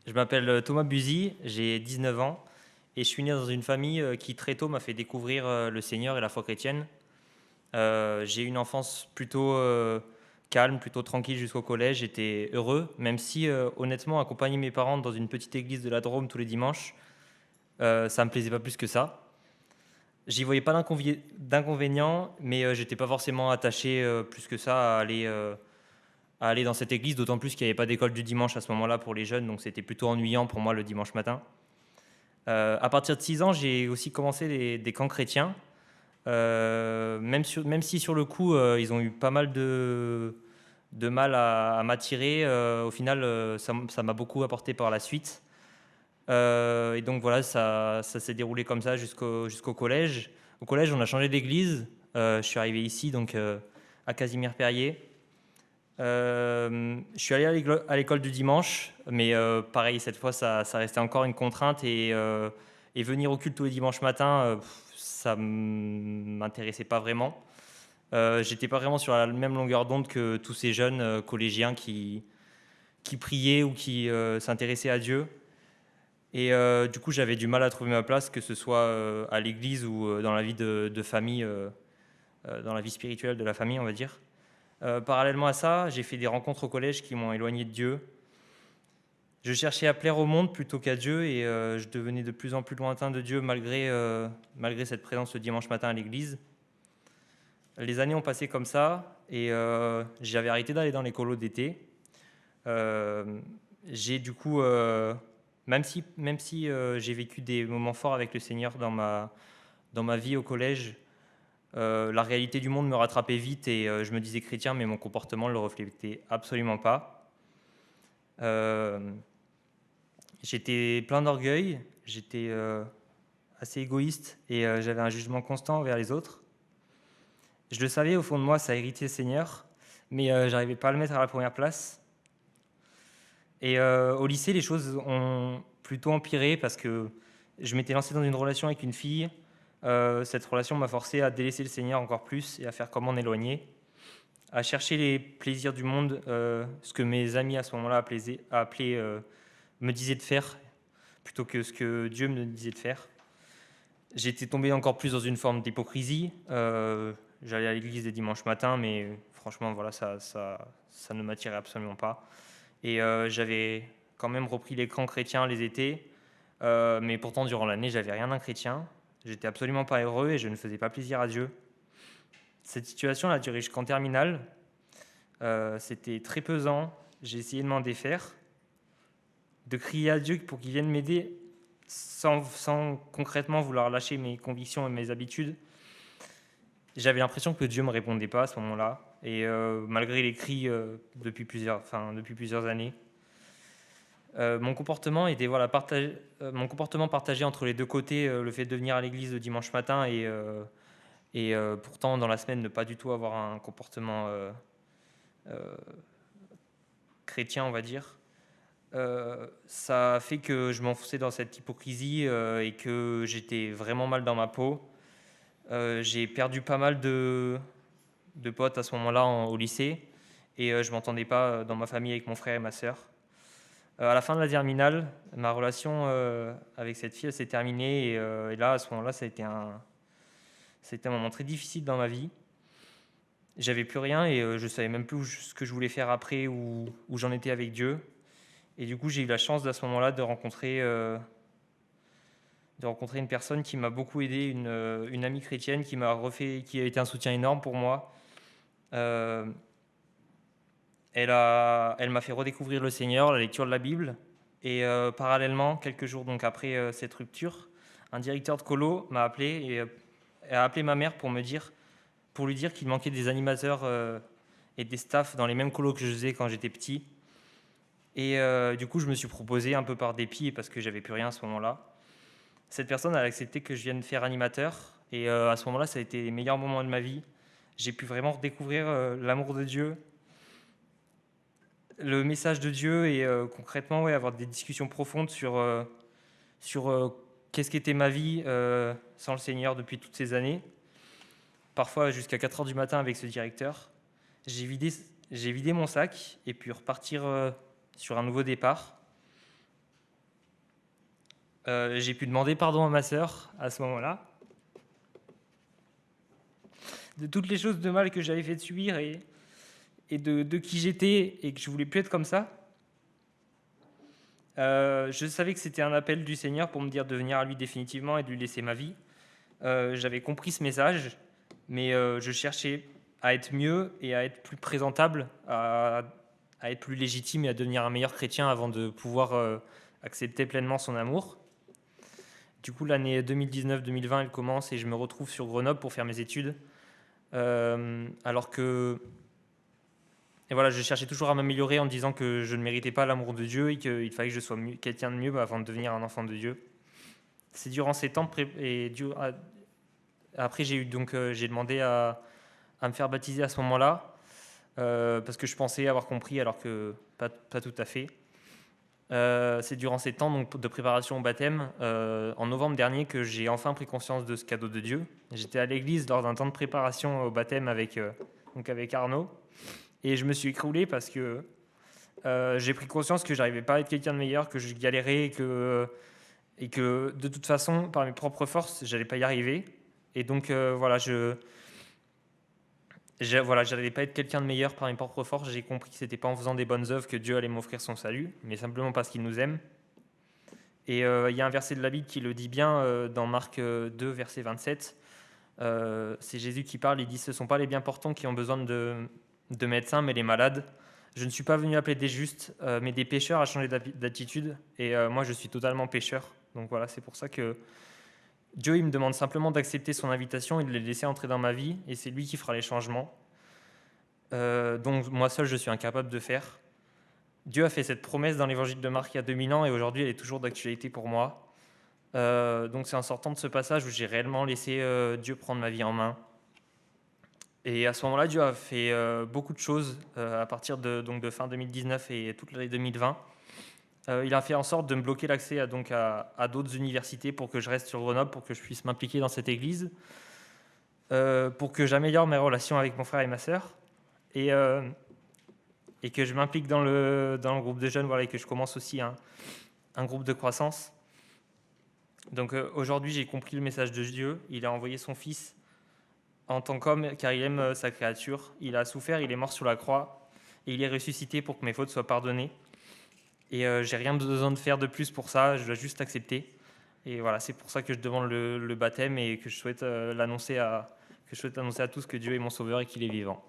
Je m'appelle Thomas Buzy, j'ai 19 ans et je suis né dans une famille qui très tôt m'a fait découvrir le Seigneur et la foi chrétienne. J'ai eu une enfance plutôt calme, plutôt tranquille jusqu'au collège. J'étais heureux, même si honnêtement, accompagner mes parents dans une petite église de la Drôme tous les dimanches, ça me plaisait pas plus que ça. J'y voyais pas d'inconvénient, mais j'étais pas forcément attaché plus que ça à aller dans cette église, d'autant plus qu'il n'y avait pas d'école du dimanche à ce moment-là pour les jeunes, donc c'était plutôt ennuyant pour moi le dimanche matin. À partir de 6 ans, j'ai aussi commencé des camps chrétiens, même si sur le coup, ils ont eu pas mal de mal à m'attirer. Au final, ça m'a beaucoup apporté par la suite. Et donc voilà, ça s'est déroulé comme ça jusqu'au collège. Au collège, on a changé d'église. Je suis arrivé ici, donc à Casimir-Perrier. Je suis allé à l'école du dimanche, mais pareil, cette fois, ça restait encore une contrainte et venir au culte tous les dimanches matins, ça m'intéressait pas vraiment. J'étais pas vraiment sur la même longueur d'onde que tous ces jeunes collégiens qui priaient ou qui s'intéressaient à Dieu. Et du coup, j'avais du mal à trouver ma place, que ce soit à l'église ou dans la vie de famille, dans la vie spirituelle de la famille, on va dire. Parallèlement à ça, j'ai fait des rencontres au collège qui m'ont éloigné de Dieu. Je cherchais à plaire au monde plutôt qu'à Dieu et je devenais de plus en plus lointain de Dieu malgré cette présence le dimanche matin à l'église. Les années ont passé comme ça et j'avais arrêté d'aller dans les colos d'été. J'ai du coup, même si j'ai vécu des moments forts avec le Seigneur dans ma vie au collège, la réalité du monde me rattrapait vite et je me disais chrétien, mais mon comportement ne le reflétait absolument pas. Euh, J'étais plein d'orgueil, j'étais assez égoïste et j'avais un jugement constant envers les autres. Je le savais au fond de moi, ça irritait le Seigneur, mais j'arrivais pas à le mettre à la première place. Et au lycée, les choses ont plutôt empiré parce que je m'étais lancé dans une relation avec une fille. Cette relation m'a forcé à délaisser le Seigneur encore plus et à faire comme en éloigné, à chercher les plaisirs du monde, ce que mes amis à ce moment-là me disaient de faire, plutôt que ce que Dieu me disait de faire. J'étais tombé encore plus dans une forme d'hypocrisie. J'allais à l'église les dimanches matins, mais franchement, voilà, ça ne m'attirait absolument pas. Et j'avais quand même repris les camps chrétiens les étés, mais pourtant, durant l'année, j'avais rien d'un chrétien. J'étais absolument pas heureux et je ne faisais pas plaisir à Dieu. Cette situation a duré jusqu'en terminale. C'était très pesant. J'ai essayé de m'en défaire, de crier à Dieu pour qu'il vienne m'aider sans concrètement vouloir lâcher mes convictions et mes habitudes. J'avais l'impression que Dieu ne me répondait pas à ce moment-là. Et malgré les cris depuis plusieurs années, mon comportement partagé entre les deux côtés, le fait de venir à l'église le dimanche matin et pourtant dans la semaine ne pas du tout avoir un comportement euh, chrétien, on va dire. Ça a fait que je m'enfonçais dans cette hypocrisie et que j'étais vraiment mal dans ma peau. J'ai perdu pas mal de potes à ce moment-là au lycée et je m'entendais pas dans ma famille avec mon frère et ma sœur. À la fin de la terminale, ma relation avec cette fille s'est terminée et là, à ce moment-là, c'était un moment très difficile dans ma vie. J'avais plus rien et je savais même plus ce que je voulais faire après ou où j'en étais avec Dieu. Et du coup, j'ai eu la chance à ce moment-là de rencontrer une personne qui m'a beaucoup aidé, une amie chrétienne qui a été un soutien énorme pour moi. Euh, elle m'a fait redécouvrir le Seigneur, la lecture de la Bible. Et parallèlement, quelques jours donc après cette rupture, un directeur de colo m'a appelé et a appelé ma mère pour lui dire qu'il manquait des animateurs et des staffs dans les mêmes colos que je faisais quand j'étais petit. Et du coup, je me suis proposé un peu par dépit parce que j'avais plus rien à ce moment-là. Cette personne a accepté que je vienne faire animateur. Et à ce moment-là, ça a été les meilleurs moments de ma vie. J'ai pu vraiment redécouvrir l'amour de Dieu, le message de Dieu et concrètement avoir des discussions profondes sur qu'est-ce qu'était ma vie sans le Seigneur depuis toutes ces années. Parfois jusqu'à 4 heures du matin avec ce directeur. J'ai vidé mon sac et puis repartir sur un nouveau départ. J'ai pu demander pardon à ma sœur à ce moment-là, de toutes les choses de mal que j'avais fait subir et de qui j'étais et que je voulais plus être comme ça. Je savais que c'était un appel du Seigneur pour me dire de venir à lui définitivement et de lui laisser ma vie. J'avais compris ce message, mais je cherchais à être mieux et à être plus présentable, à être plus légitime et à devenir un meilleur chrétien avant de pouvoir accepter pleinement son amour. Du coup, l'année 2019-2020, elle commence et je me retrouve sur Grenoble pour faire mes études. Alors que et voilà, je cherchais toujours à m'améliorer en me disant que je ne méritais pas l'amour de Dieu et qu'il fallait que je sois quelqu'un de mieux avant de devenir un enfant de Dieu. C'est durant ces temps après j'ai demandé à me faire baptiser à ce moment-là parce que je pensais avoir compris alors que pas tout à fait. C'est durant ces temps donc, de préparation au baptême, en novembre dernier, que j'ai enfin pris conscience de ce cadeau de Dieu. J'étais à l'église lors d'un temps de préparation au baptême avec Arnaud, et je me suis écroulé parce que j'ai pris conscience que j'arrivais pas à être quelqu'un de meilleur, que je galérais et que de toute façon, par mes propres forces, j'allais pas y arriver. Et donc voilà, j'allais pas être quelqu'un de meilleur par mes propres forces. J'ai compris que c'était pas en faisant des bonnes œuvres que Dieu allait m'offrir son salut, mais simplement parce qu'il nous aime. Et il y a un verset de la Bible qui le dit bien dans Marc 2, verset 27. C'est Jésus qui parle, il dit « Ce ne sont pas les bien portants qui ont besoin de médecins, mais les malades. Je ne suis pas venu appeler des justes, mais des pécheurs à changer d'attitude. Et moi, je suis totalement pécheur. Donc voilà, c'est pour ça que Dieu, il me demande simplement d'accepter son invitation et de le laisser entrer dans ma vie, et c'est lui qui fera les changements. Donc moi seul, je suis incapable de faire. Dieu a fait cette promesse dans l'évangile de Marc il y a 2000 ans, et aujourd'hui, elle est toujours d'actualité pour moi. Donc c'est en sortant de ce passage où j'ai réellement laissé Dieu prendre ma vie en main. Et à ce moment-là, Dieu a fait beaucoup de choses à partir de fin 2019 et toute l'année 2020. Il a fait en sorte de me bloquer l'accès à d'autres universités pour que je reste sur Grenoble, pour que je puisse m'impliquer dans cette église, pour que j'améliore mes relations avec mon frère et ma sœur, et que je m'implique dans le groupe de jeunes, voilà, et que je commence aussi un groupe de croissance. Donc aujourd'hui, j'ai compris le message de Dieu. Il a envoyé son Fils en tant qu'homme, car il aime sa créature. Il a souffert, il est mort sur la croix, et il est ressuscité pour que mes fautes soient pardonnées. Et j'ai rien besoin de faire de plus pour ça, je dois juste accepter. Et voilà, c'est pour ça que je demande le baptême et que je souhaite l'annoncer à tous que Dieu est mon sauveur et qu'il est vivant.